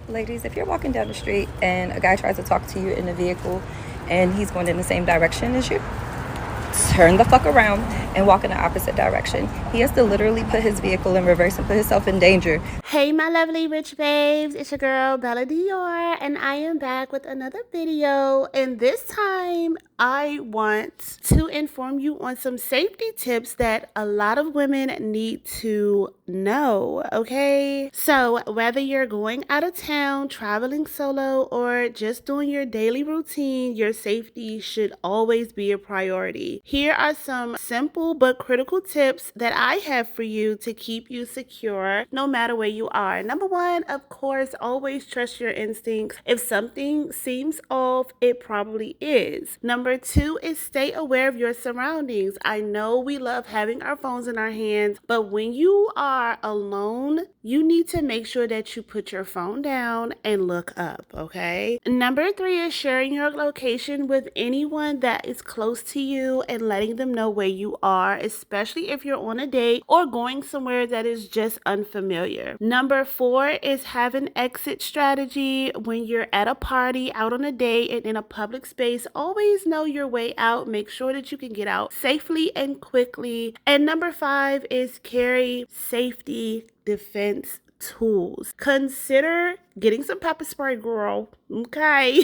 Ladies, if you're walking down the street and a guy tries to talk to you in a vehicle and he's going in the same direction as you, turn the fuck around and walk in the opposite direction. He has to literally put his vehicle in reverse and put himself in danger. Hey my lovely Rych Babes, it's your girl Bella Dyor, and I am back with another video, and this time I want to inform you on some safety tips that a lot of women need to know, okay? So whether you're going out of town, traveling solo, or just doing your daily routine, your safety should always be a priority. Here are some simple but critical tips that I have for you to keep you secure no matter where you are. Number one, of course, always trust your instincts. If something seems off, it probably is. Number two is stay aware of your surroundings. I know we love having our phones in our hands, but when you are alone, you need to make sure that you put your phone down and look up, okay? Number three is sharing your location with anyone that is close to you and letting them know where you are, especially if you're on a date or going somewhere that is just unfamiliar. Number four is have an exit strategy. When you're at a party, out on a date, and in a public space, always know your way out. Make sure that you can get out safely and quickly. And number five is carry safety defense tools. Consider getting some pepper spray, girl. Okay.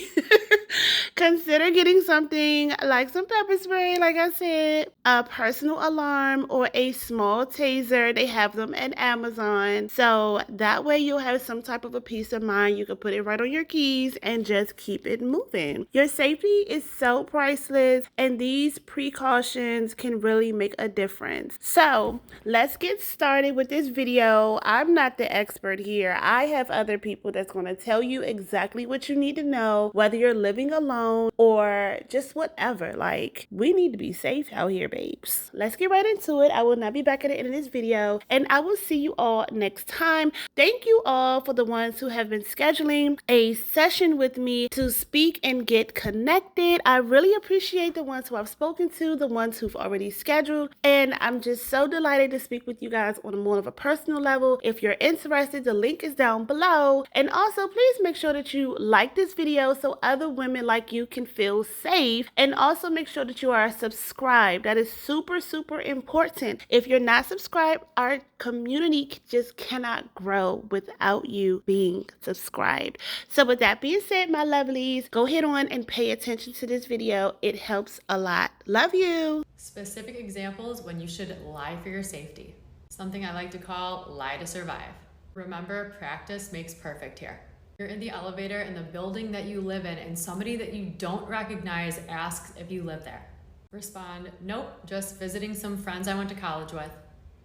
Consider getting something like some pepper spray, like I said, a personal alarm, or a small taser. They have them at Amazon. So that way you'll have some type of a peace of mind. You can put it right on your keys and just keep it moving. Your safety is so priceless, and these precautions can really make a difference. So let's get started with this video. I'm not the expert here. I have other people that's going to tell you exactly what you need to know, whether you're living alone or just whatever. Like, we need to be safe out here, babes. Let's get right into it. I will not be back at the end of this video, and I will see you all next time. Thank you all for the ones who have been scheduling a session with me to speak and get connected. I really appreciate the ones who I've spoken to, the ones who've already scheduled, and I'm just so delighted to speak with you guys on a more of a personal level. If you're interested, the link is down below. And also, please make sure that you like this video so other women like you can feel safe, and also make sure that you are subscribed. That is super, super important. If you're not subscribed, our community just cannot grow without you being subscribed. So with that being said, my lovelies, go ahead on and pay attention to this video. It helps a lot. Love you. Specific examples when you should lie for your safety. Something I like to call lie to survive. Remember, practice makes perfect here. You're in the elevator in the building that you live in, and somebody that you don't recognize asks if you live there. Respond, nope, just visiting some friends I went to college with.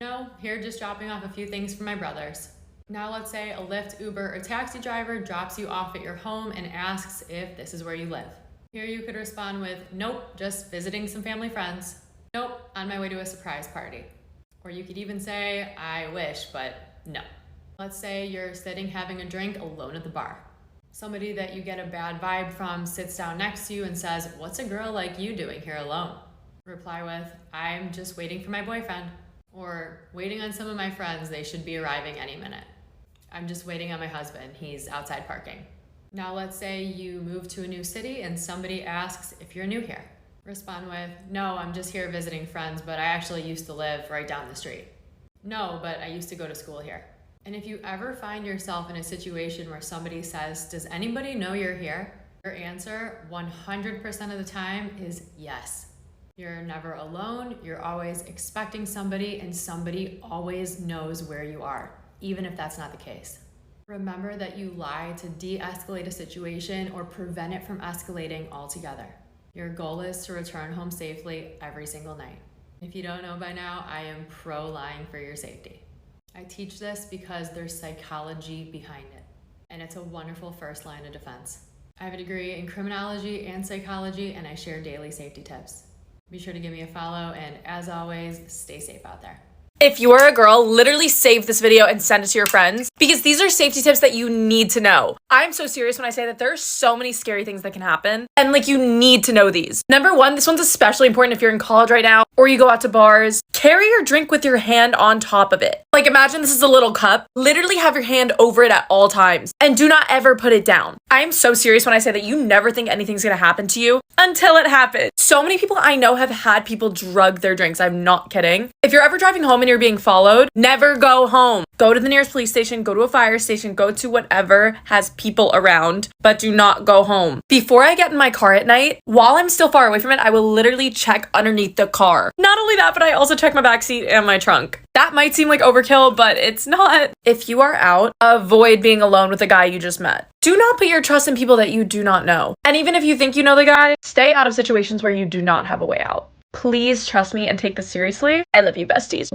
No, here just dropping off a few things for my brothers. Now let's say a Lyft, Uber, or taxi driver drops you off at your home and asks if this is where you live. Here you could respond with, nope, just visiting some family friends. Nope, on my way to a surprise party. Or you could even say, I wish, but no. Let's say you're sitting having a drink alone at the bar. Somebody that you get a bad vibe from sits down next to you and says, what's a girl like you doing here alone? Reply with, I'm just waiting for my boyfriend. Or waiting on some of my friends, they should be arriving any minute. I'm just waiting on my husband, he's outside parking. Now let's say you move to a new city and somebody asks if you're new here. Respond with, no, I'm just here visiting friends, but I actually used to live right down the street. No, but I used to go to school here. And if you ever find yourself in a situation where somebody says, does anybody know you're here? Your answer 100% of the time is yes. You're never alone, you're always expecting somebody, and somebody always knows where you are, even if that's not the case. Remember that you lie to de-escalate a situation or prevent it from escalating altogether. Your goal is to return home safely every single night. If you don't know by now, I am pro lying for your safety. I teach this because there's psychology behind it, and it's a wonderful first line of defense. I have a degree in criminology and psychology, and I share daily safety tips. Be sure to give me a follow, and as always, stay safe out there. If you are a girl, literally save this video and send it to your friends because these are safety tips that you need to know. I'm so serious when I say that there are so many scary things that can happen and like you need to know these. Number one, this one's especially important if you're in college right now or you go out to bars. Carry your drink with your hand on top of it. Like imagine this is a little cup. Literally have your hand over it at all times and do not ever put it down. I am so serious when I say that you never think anything's gonna happen to you until it happens. So many people I know have had people drug their drinks. I'm not kidding. If you're ever driving home and you're being followed, never go home. Go to the nearest police station, go to a fire station, go to whatever has people around, but do not go home. Before I get in my car at night, while I'm still far away from it, I will literally check underneath the car. Not only that, but I also check my backseat and my trunk. That might seem like overkill, but it's not. If you are out, avoid being alone with a guy you just met. Do not put your trust in people that you do not know. And even if you think you know the guy, stay out of situations where you do not have a way out. Please trust me and take this seriously. I love you, besties.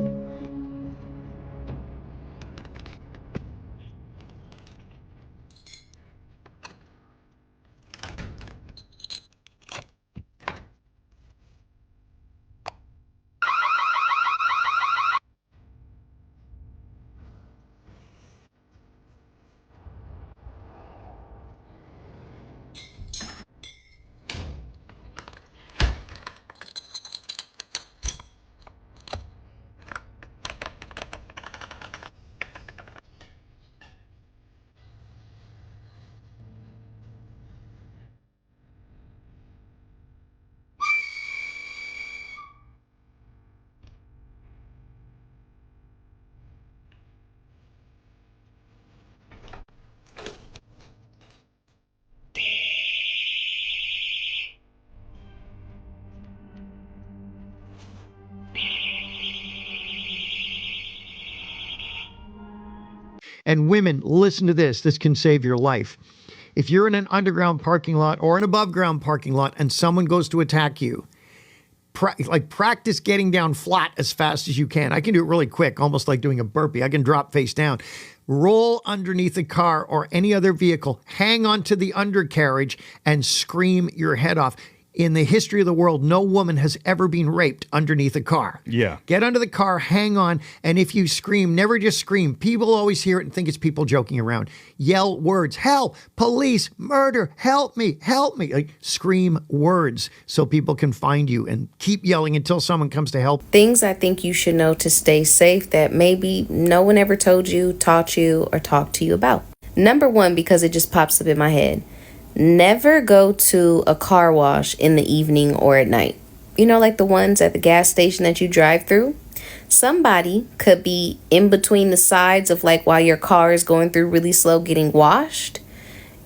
And women, listen to this. This can save your life. If you're in an underground parking lot or an above ground parking lot and someone goes to attack you, practice getting down flat as fast as you can. I can do it really quick, almost like doing a burpee. I can drop face down. Roll underneath a car or any other vehicle, hang onto the undercarriage and scream your head off. In the history of the world, no woman has ever been raped underneath a car. Yeah. Get under the car, hang on, and if you scream, never just scream. People always hear it and think it's people joking around. Yell words, help, police, murder, help me, help me. Like, scream words so people can find you and keep yelling until someone comes to help. Things I think you should know to stay safe that maybe no one ever told you, taught you, or talked to you about. Number one, because it just pops up in my head. Never go to a car wash in the evening or at night. You know, like the ones at the gas station that you drive through? Somebody could be in between the sides of like while your car is going through really slow getting washed,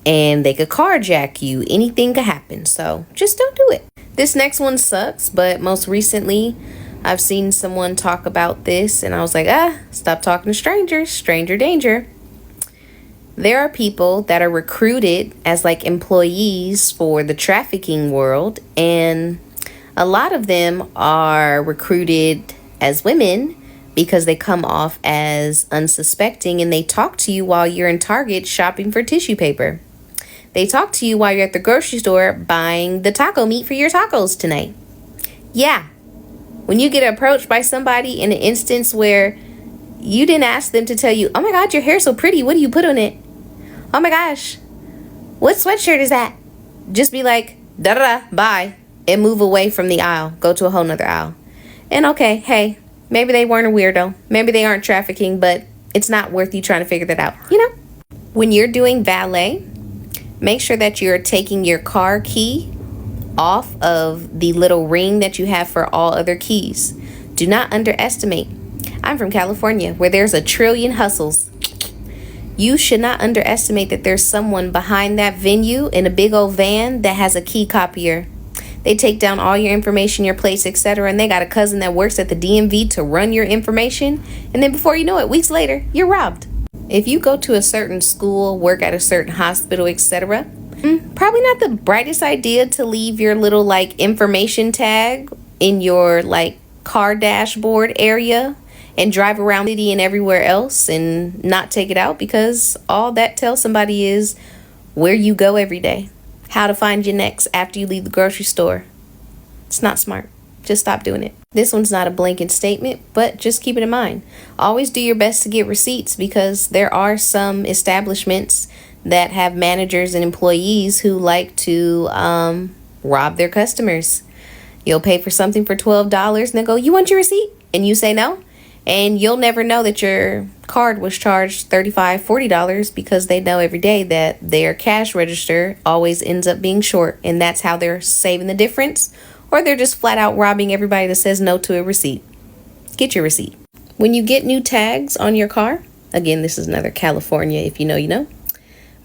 and they could carjack you. Anything could happen. So just don't do it. This next one sucks, but most recently I've seen someone talk about this and I was like, stop talking to strangers. Stranger danger. There are people that are recruited as like employees for the trafficking world, and a lot of them are recruited as women because they come off as unsuspecting and they talk to you while you're in Target shopping for tissue paper. They talk to you while you're at the grocery store buying the taco meat for your tacos tonight. Yeah, when you get approached by somebody in an instance where you didn't ask them to tell you, oh my God, your hair's so pretty, what do you put on it? Oh my gosh, what sweatshirt is that? Just be like, da-da-da, bye, and move away from the aisle. Go to a whole nother aisle. And okay, hey, maybe they weren't a weirdo. Maybe they aren't trafficking, but it's not worth you trying to figure that out. You know, when you're doing valet, make sure that you're taking your car key off of the little ring that you have for all other keys. Do not underestimate. I'm from California, where there's a trillion hustles. You should not underestimate that there's someone behind that venue in a big old van that has a key copier. They take down all your information, your place, etc. And they got a cousin that works at the DMV to run your information. And then before you know it, weeks later, you're robbed. If you go to a certain school, work at a certain hospital, etc., probably not the brightest idea to leave your little like information tag in your like car dashboard area and drive around the city and everywhere else and not take it out, because all that tells somebody is where you go every day, how to find you next after you leave the grocery store. It's not smart. just stop doing it. This one's not a blanket statement, but just keep it in mind. Always do your best to get receipts, because there are some establishments that have managers and employees who like to rob their customers. You'll pay for something for $12 and they'll go, "You want your receipt?" And you say no. And you'll never know that your card was charged $35, $40 because they know every day that their cash register always ends up being short. And that's how they're saving the difference. Or they're just flat out robbing everybody that says no to a receipt. Get your receipt. When you get new tags on your car, again, this is another California, if you know, you know.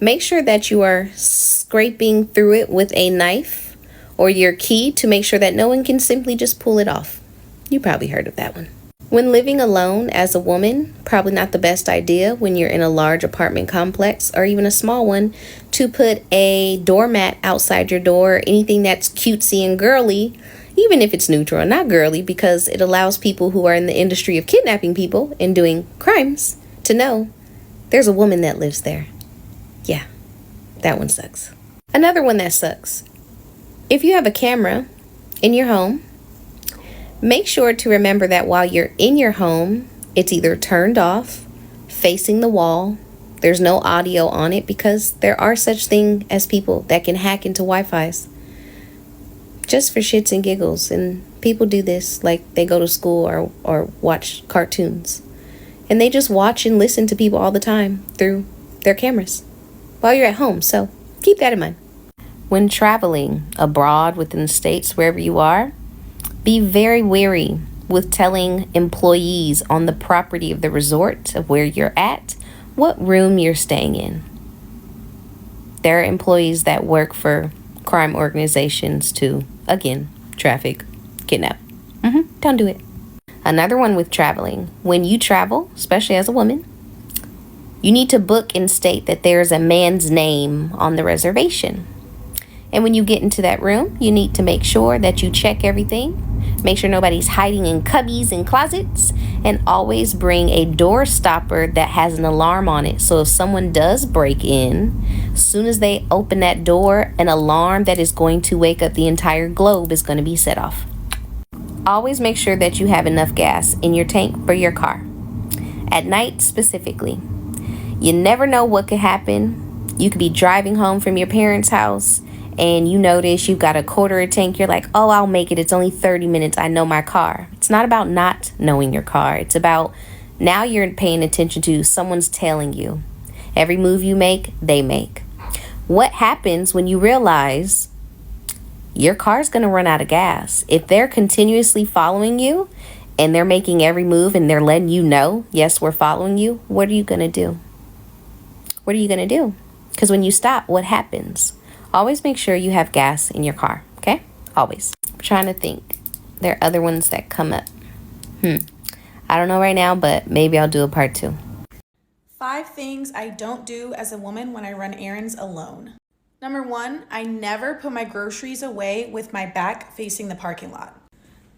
Make sure that you are scraping through it with a knife or your key to make sure that no one can simply just pull it off. You probably heard of that one. When living alone as a woman, probably not the best idea when you're in a large apartment complex or even a small one to put a doormat outside your door, anything that's cutesy and girly, even if it's neutral and not girly, because it allows people who are in the industry of kidnapping people and doing crimes to know there's a woman that lives there. Yeah, that one sucks. Another one that sucks. If you have a camera in your home, make sure to remember that while you're in your home, it's either turned off, facing the wall. There's no audio on it, because there are such things as people that can hack into Wi-Fi's just for shits and giggles. And people do this like they go to school or watch cartoons. And they just watch and listen to people all the time through their cameras while you're at home. So keep that in mind. When traveling abroad within the states, wherever you are, be very wary with telling employees on the property of the resort of where you're at what room you're staying in. There are employees that work for crime organizations to, again, traffic, kidnap. Don't do it. Another one with traveling. When you travel, especially as a woman, you need to book and state that there's a man's name on the reservation. And when you get into that room, you need to make sure that you check everything. Make sure nobody's hiding in cubbies and closets. And always bring a door stopper that has an alarm on it. So if someone does break in, as soon as they open that door, an alarm that is going to wake up the entire globe is going to be set off. Always make sure that you have enough gas in your tank for your car. At night specifically. You never know what could happen. You could be driving home from your parents' house and you notice you've got a quarter of a tank. You're like, "Oh, I'll make it. It's only 30 minutes. I know my car." It's not about not knowing your car. It's about now you're paying attention to someone's tailing you. Every move you make, they make. What happens when you realize your car's going to run out of gas? If they're continuously following you and they're making every move and they're letting you know, yes, we're following you, what are you going to do? What are you going to do? Because when you stop, what happens? Always make sure you have gas in your car, okay? Always. I'm trying to think. There are other ones that come up. I don't know right now, but maybe I'll do a part 2. 5 things I don't do as a woman when I run errands alone. Number 1, I never put my groceries away with my back facing the parking lot.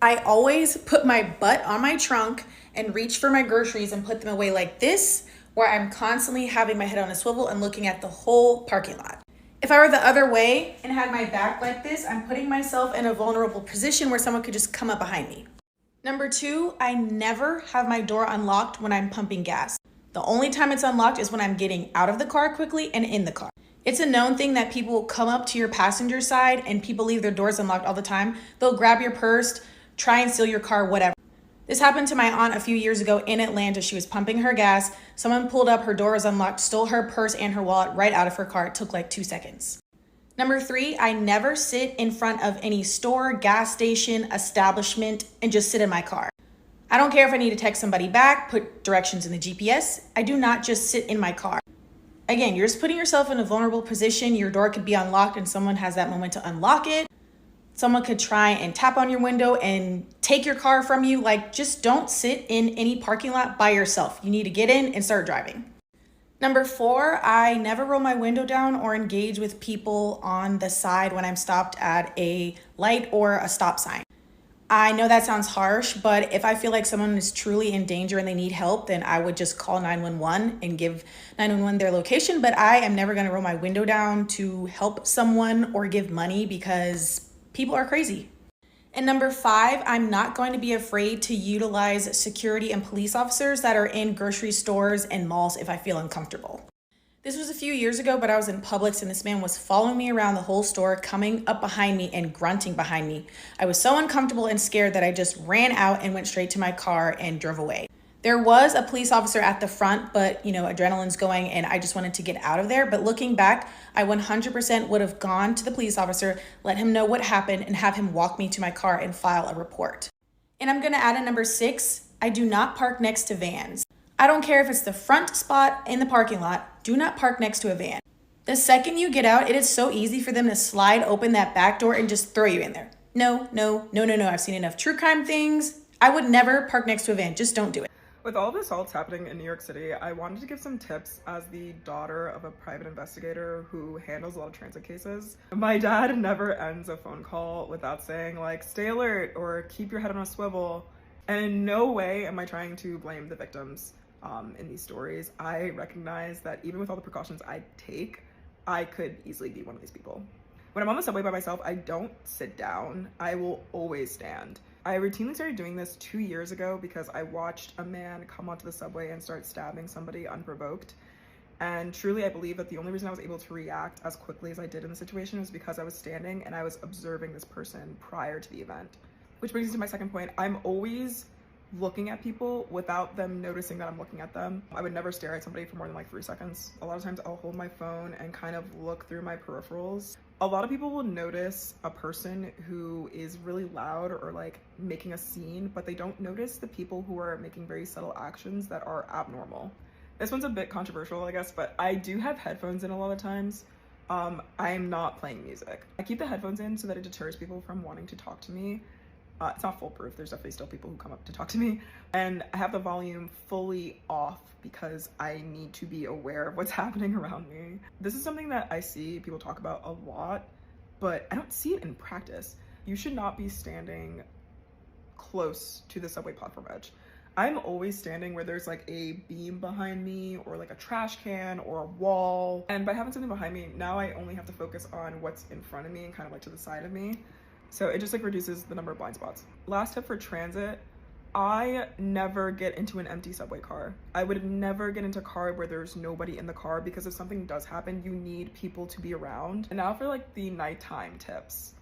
I always put my butt on my trunk and reach for my groceries and put them away like this, where I'm constantly having my head on a swivel and looking at the whole parking lot. If I were the other way and had my back like this, I'm putting myself in a vulnerable position where someone could just come up behind me. Number 2, I never have my door unlocked when I'm pumping gas. The only time it's unlocked is when I'm getting out of the car quickly and in the car. It's a known thing that people come up to your passenger side and people leave their doors unlocked all the time. They'll grab your purse, try and steal your car, whatever. This happened to my aunt a few years ago in Atlanta. She was pumping her gas. Someone pulled up, her door was unlocked, stole her purse and her wallet right out of her car. It took like 2 seconds. Number 3, I never sit in front of any store, gas station, establishment, and just sit in my car. I don't care if I need to text somebody back, put directions in the GPS. I do not just sit in my car. Again, you're just putting yourself in a vulnerable position. Your door could be unlocked and someone has that moment to unlock it. Someone could try and tap on your window and take your car from you. Like, just don't sit in any parking lot by yourself. You need to get in and start driving. Number 4, I never roll my window down or engage with people on the side when I'm stopped at a light or a stop sign. I know that sounds harsh, but if I feel like someone is truly in danger and they need help, then I would just call 911 and give 911 their location. But I am never going to roll my window down to help someone or give money because people are crazy. And number 5, I'm not going to be afraid to utilize security and police officers that are in grocery stores and malls if I feel uncomfortable. This was a few years ago, but I was in Publix and this man was following me around the whole store, coming up behind me and grunting behind me. I was so uncomfortable and scared that I just ran out and went straight to my car and drove away. There was a police officer at the front, but adrenaline's going and I just wanted to get out of there. But looking back, I 100% would have gone to the police officer, let him know what happened, and have him walk me to my car and file a report. And I'm gonna add a number 6, I do not park next to vans. I don't care if it's the front spot in the parking lot, do not park next to a van. The second you get out, it is so easy for them to slide open that back door and just throw you in there. No. I've seen enough true crime things. I would never park next to a van, just don't do it. With all the assaults happening in New York City, I wanted to give some tips as the daughter of a private investigator who handles a lot of transit cases. My dad never ends a phone call without saying like, stay alert or keep your head on a swivel. And in no way am I trying to blame the victims in these stories. I recognize that even with all the precautions I take, I could easily be one of these people. When I'm on the subway by myself, I don't sit down. I will always stand. I routinely started doing this 2 years ago because I watched a man come onto the subway and start stabbing somebody unprovoked. And truly, I believe that the only reason I was able to react as quickly as I did in the situation was because I was standing and I was observing this person prior to the event. Which brings me to my second point. I'm always looking at people without them noticing that I'm looking at them. I would never stare at somebody for more than like 3 seconds. A lot of times I'll hold my phone and kind of look through my peripherals. A lot of people will notice a person who is really loud or like making a scene, but they don't notice the people who are making very subtle actions that are abnormal. This one's a bit controversial, I guess, but I do have headphones in a lot of times. I'm not playing music. I keep the headphones in so that it deters people from wanting to talk to me. It's not foolproof. There's definitely still people who come up to talk to me. And I have the volume fully off because I need to be aware of what's happening around me. This is something that I see people talk about a lot, but I don't see it in practice. You should not be standing close to the subway platform edge. I'm always standing where there's like a beam behind me or like a trash can or a wall. And by having something behind me, now I only have to focus on what's in front of me and kind of like to the side of me. So it just like reduces the number of blind spots. Last tip for transit, I never get into an empty subway car. I would never get into a car where there's nobody in the car because if something does happen, you need people to be around. And now for like the nighttime tips.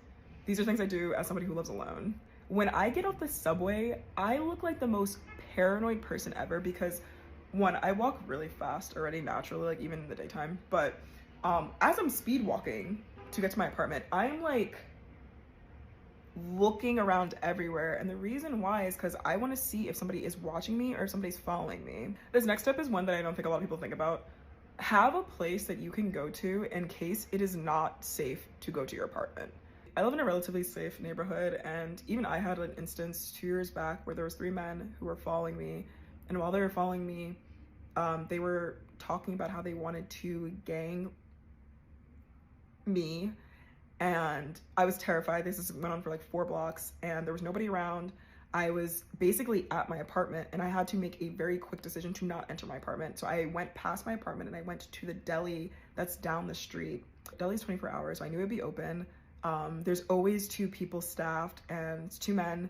These are things I do as somebody who lives alone. When I get off the subway, I look like the most paranoid person ever because one, I walk really fast already naturally, like even in the daytime. But as I'm speed walking to get to my apartment, I'm like looking around everywhere, and the reason why is because I want to see if somebody is watching me or if somebody's following me. This next step is one that I don't think a lot of people think about. Have a place that you can go to in case it is not safe to go to your apartment. I live in a relatively safe neighborhood, and even I had an instance 2 years back where there was 3 men who were following me, and while they were following me, they were talking about how they wanted to gang me. And I was terrified. This went on for like 4 blocks and there was nobody around. I was basically at my apartment and I had to make a very quick decision to not enter my apartment. So I went past my apartment and I went to the deli that's down the street. Deli's 24 hours, so I knew it'd be open. There's always 2 people staffed and it's 2 men.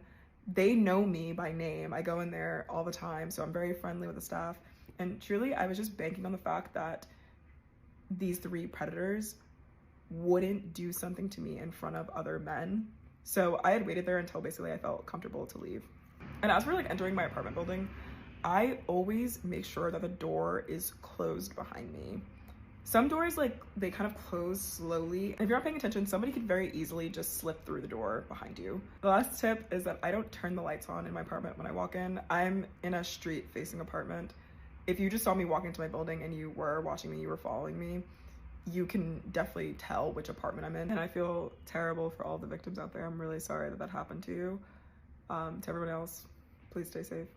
They know me by name. I go in there all the time, so I'm very friendly with the staff. And truly, I was just banking on the fact that these 3 predators wouldn't do something to me in front of other men. So I had waited there until basically I felt comfortable to leave. And as we're like entering my apartment building, I always make sure that the door is closed behind me. Some doors, like, they kind of close slowly. And if you're not paying attention, somebody could very easily just slip through the door behind you. The last tip is that I don't turn the lights on in my apartment when I walk in. I'm in a street facing apartment. If you just saw me walk into my building and you were watching me, you were following me, you can definitely tell which apartment I'm in. And I feel terrible for all the victims out there. I'm really sorry that that happened to you. To everyone else, please stay safe.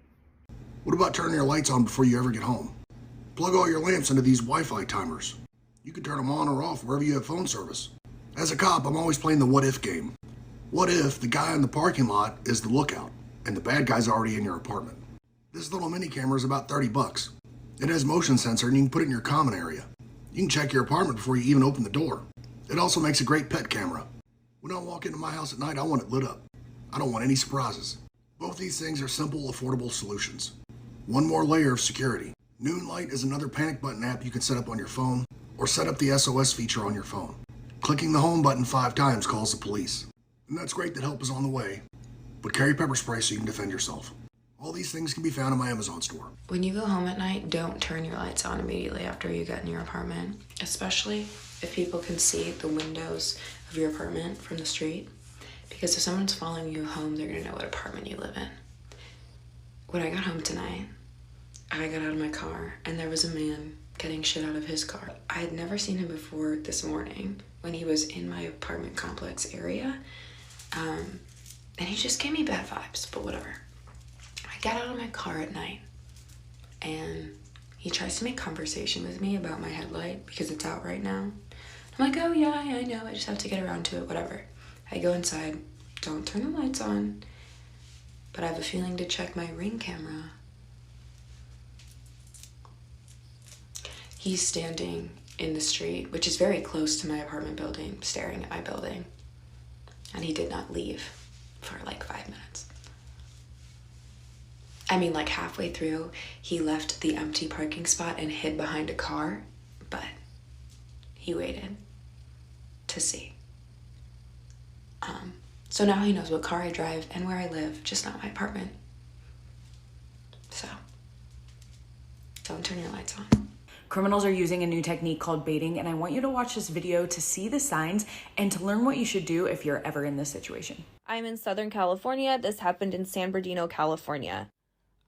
What about turning your lights on before you ever get home? Plug all your lamps into these Wi-Fi timers. You can turn them on or off wherever you have phone service. As a cop, I'm always playing the what if game. What if the guy in the parking lot is the lookout and the bad guy's already in your apartment? This little mini camera is about 30 bucks. It has motion sensor and you can put it in your common area. You can check your apartment before you even open the door. It also makes a great pet camera. When I walk into my house at night, I want it lit up. I don't want any surprises. Both these things are simple, affordable solutions. One more layer of security. Noonlight is another panic button app you can set up on your phone, or set up the SOS feature on your phone. Clicking the home button 5 times calls the police. And that's great that help is on the way, but carry pepper spray so you can defend yourself. All these things can be found in my Amazon store. When you go home at night, don't turn your lights on immediately after you get in your apartment, especially if people can see the windows of your apartment from the street. Because if someone's following you home, they're gonna know what apartment you live in. When I got home tonight, I got out of my car and there was a man getting shit out of his car. I had never seen him before this morning when he was in my apartment complex area. And he just gave me bad vibes, but whatever. I got out of my car at night and he tries to make conversation with me about my headlight because it's out right now. I'm like, oh yeah, I know, I just have to get around to it, whatever. I go inside, don't turn the lights on, but I have a feeling to check my Ring camera. He's standing in the street, which is very close to my apartment building, staring at my building. And he did not leave for like 5 minutes. I mean, like halfway through, he left the empty parking spot and hid behind a car, but he waited to see. So now he knows what car I drive and where I live, just not my apartment. So, don't turn your lights on. Criminals are using a new technique called baiting, and I want you to watch this video to see the signs and to learn what you should do if you're ever in this situation. I'm in Southern California. This happened in San Bernardino, California.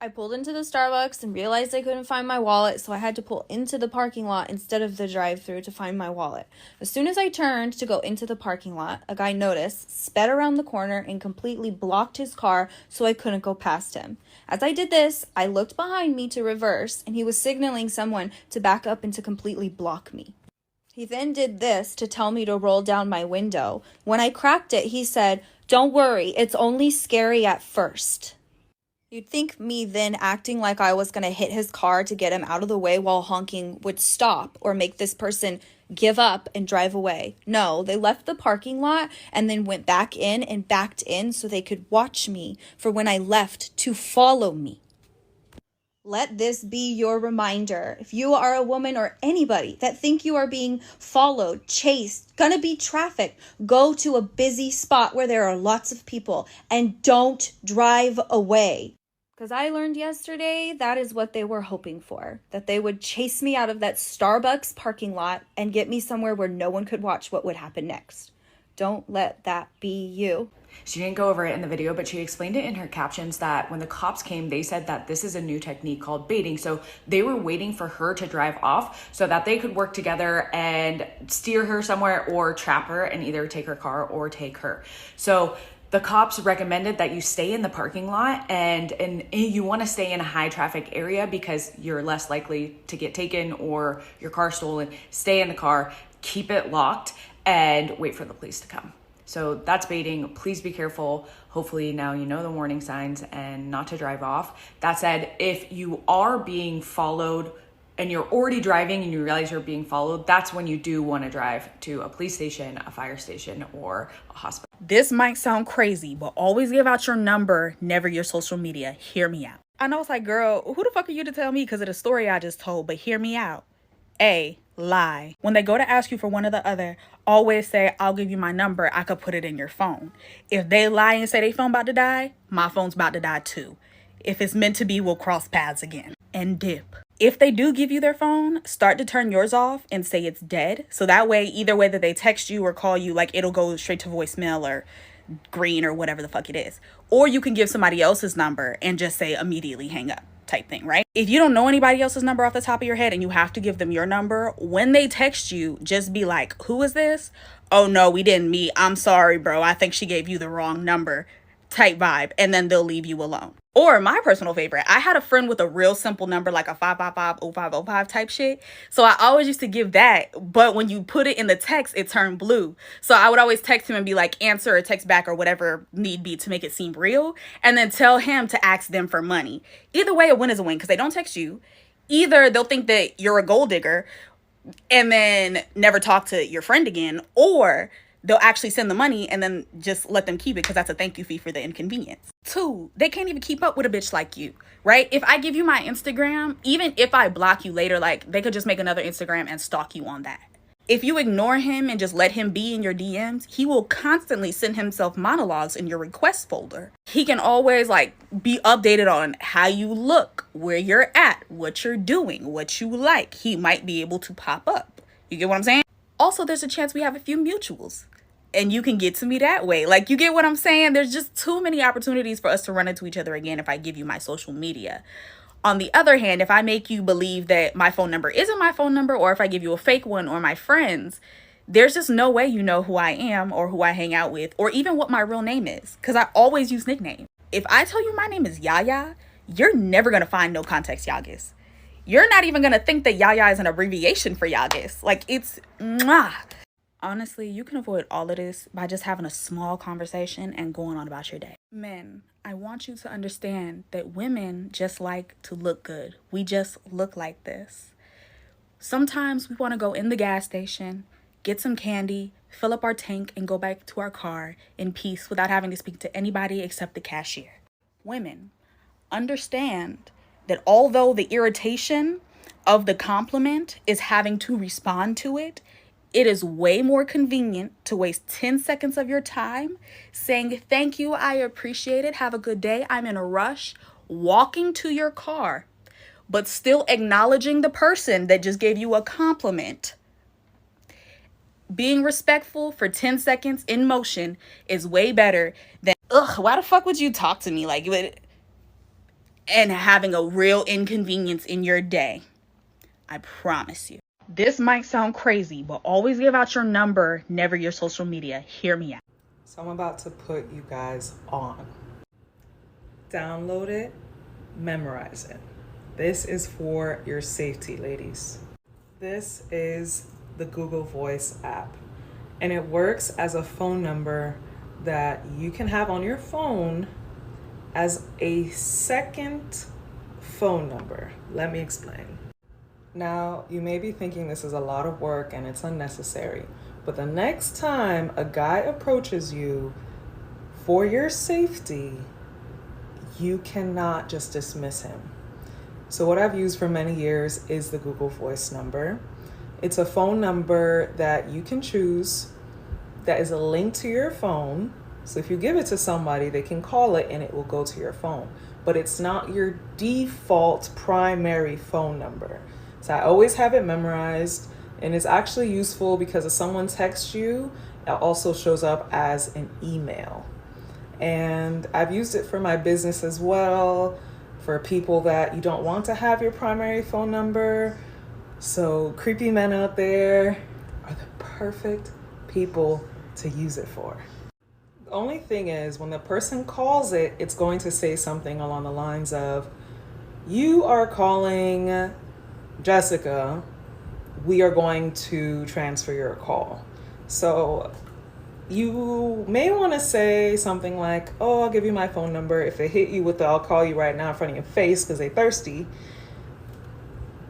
I pulled into the Starbucks and realized I couldn't find my wallet, so I had to pull into the parking lot instead of the drive-thru to find my wallet. As soon as I turned to go into the parking lot, a guy noticed, sped around the corner, and completely blocked his car so I couldn't go past him. As I did this, I looked behind me to reverse, and he was signaling someone to back up and to completely block me. He then did this to tell me to roll down my window. When I cracked it, he said, "Don't worry, it's only scary at first." You'd think me then acting like I was going to hit his car to get him out of the way while honking would stop or make this person give up and drive away. No, they left the parking lot and then went back in and backed in so they could watch me for when I left to follow me. Let this be your reminder. If you are a woman or anybody that think you are being followed, chased, gonna be trafficked, go to a busy spot where there are lots of people and don't drive away. Because I learned yesterday that is what they were hoping for. That they would chase me out of that Starbucks parking lot and get me somewhere where no one could watch what would happen next. Don't let that be you. She didn't go over it in the video, but she explained it in her captions that when the cops came, they said that this is a new technique called baiting. So they were waiting for her to drive off so that they could work together and steer her somewhere or trap her and either take her car or take her. So the cops recommended that you stay in the parking lot and you want to stay in a high traffic area because you're less likely to get taken or your car stolen. Stay in the car, keep it locked, and wait for the police to come. So that's baiting. Please be careful. Hopefully now you know the warning signs and not to drive off. That said, if you are being followed and you're already driving and you realize you're being followed, that's when you do want to drive to a police station, a fire station, or a hospital. This might sound crazy, but always give out your number, never your social media. Hear me out. I know it's like, girl, who the fuck are you to tell me because of the story I just told? But hear me out. A, lie. When they go to ask you for one or the other, always say, I'll give you my number. I could put it in your phone. If they lie and say their phone about to die, my phone's about to die too. If it's meant to be, we'll cross paths again. And dip. If they do give you their phone, start to turn yours off and say it's dead. So that way, either way that they text you or call you, like it'll go straight to voicemail or green or whatever the fuck it is. Or you can give somebody else's number and just say immediately hang up type thing, right? If you don't know anybody else's number off the top of your head and you have to give them your number, when they text you, just be like, who is this? Oh no, we didn't meet. I'm sorry, bro. I think she gave you the wrong number type vibe. And then they'll leave you alone. Or my personal favorite, I had a friend with a real simple number, like a 555-0505 type shit. So I always used to give that. But when you put it in the text, it turned blue. So I would always text him and be like, answer or text back or whatever need be to make it seem real. And then tell him to ask them for money. Either way, a win is a win because they don't text you. Either they'll think that you're a gold digger and then never talk to your friend again. Or they'll actually send the money and then just let them keep it because that's a thank you fee for the inconvenience. 2, they can't even keep up with a bitch like you, right? If I give you my Instagram, even if I block you later, like they could just make another Instagram and stalk you on that. If you ignore him and just let him be in your DMs, he will constantly send himself monologues in your request folder. He can always like be updated on how you look, where you're at, what you're doing, what you like. He might be able to pop up. You get what I'm saying? Also, there's a chance we have a few mutuals and you can get to me that way. Like, you get what I'm saying? There's just too many opportunities for us to run into each other again if I give you my social media. On the other hand, if I make you believe that my phone number isn't my phone number, or if I give you a fake one or my friends, there's just no way you know who I am or who I hang out with or even what my real name is, because I always use nicknames. If I tell you my name is Yaya, you're never going to find no context Yagas. You're not even going to think that Yaya is an abbreviation for Yagas. Like, it's mwah. Honestly, you can avoid all of this by just having a small conversation and going on about your day. Men, I want you to understand that women just like to look good. We just look like this. Sometimes we want to go in the gas station, get some candy, fill up our tank, and go back to our car in peace without having to speak to anybody except the cashier. Women, understand that although the irritation of the compliment is having to respond to it, it is way more convenient to waste 10 seconds of your time saying, thank you, I appreciate it, have a good day, I'm in a rush, walking to your car, but still acknowledging the person that just gave you a compliment. Being respectful for 10 seconds in motion is way better than, why the fuck would you talk to me like, and having a real inconvenience in your day. I promise you. This might sound crazy, but always give out your number, never your social media. Hear me out. So I'm about to put you guys on. Download it, memorize it. This is for your safety, ladies. This is the Google Voice app, and it works as a phone number that you can have on your phone as a second phone number. Let me explain. Now, you may be thinking this is a lot of work and it's unnecessary, but the next time a guy approaches you for your safety, you cannot just dismiss him. So what I've used for many years is the Google Voice number. It's a phone number that you can choose that is a link to your phone. So if you give it to somebody, they can call it and it will go to your phone, but it's not your default primary phone number. So I always have it memorized, and it's actually useful because if someone texts you, it also shows up as an email. And I've used it for my business as well, for people that you don't want to have your primary phone number. So creepy men out there are the perfect people to use it for. The only thing is, when the person calls it, it's going to say something along the lines of, you are calling Jessica, we are going to transfer your call. So you may want to say something like, oh, I'll give you my phone number. If they hit you with the, I'll call you right now in front of your face because they're thirsty,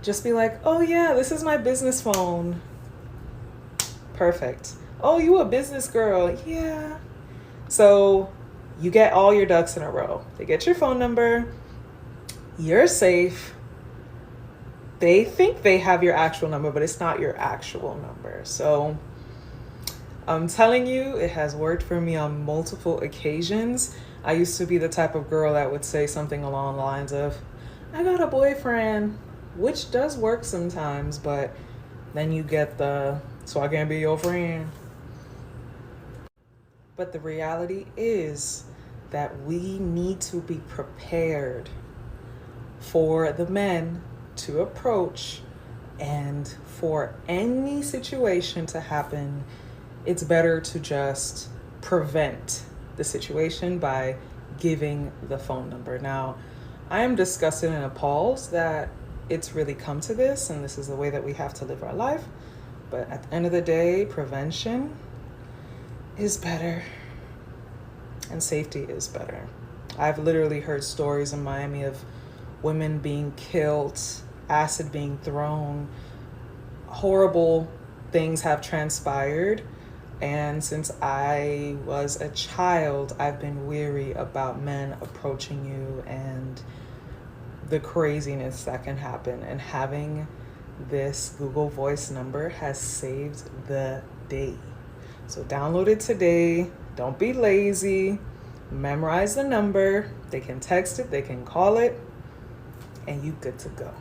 just be like, oh yeah, this is my business phone. Perfect. Oh, you a business girl? Yeah. So you get all your ducks in a row. They get your phone number, you're safe. They think they have your actual number, but it's not your actual number. So I'm telling you, it has worked for me on multiple occasions. I used to be the type of girl that would say something along the lines of, I got a boyfriend, which does work sometimes, but then you get the, so I can't be your friend. But the reality is that we need to be prepared for the men to approach, and for any situation to happen, it's better to just prevent the situation by giving the phone number. Now, I am disgusted and appalled that it's really come to this, and this is the way that we have to live our life. But at the end of the day, prevention is better and safety is better. I've literally heard stories in Miami of women being killed, acid being thrown, horrible things have transpired And since I was a child, I've been weary about men approaching you and the craziness that can happen. And having this Google Voice number has saved the day. So download it today. Don't be lazy. Memorize the number. They can text it, they can call it, and you good to go.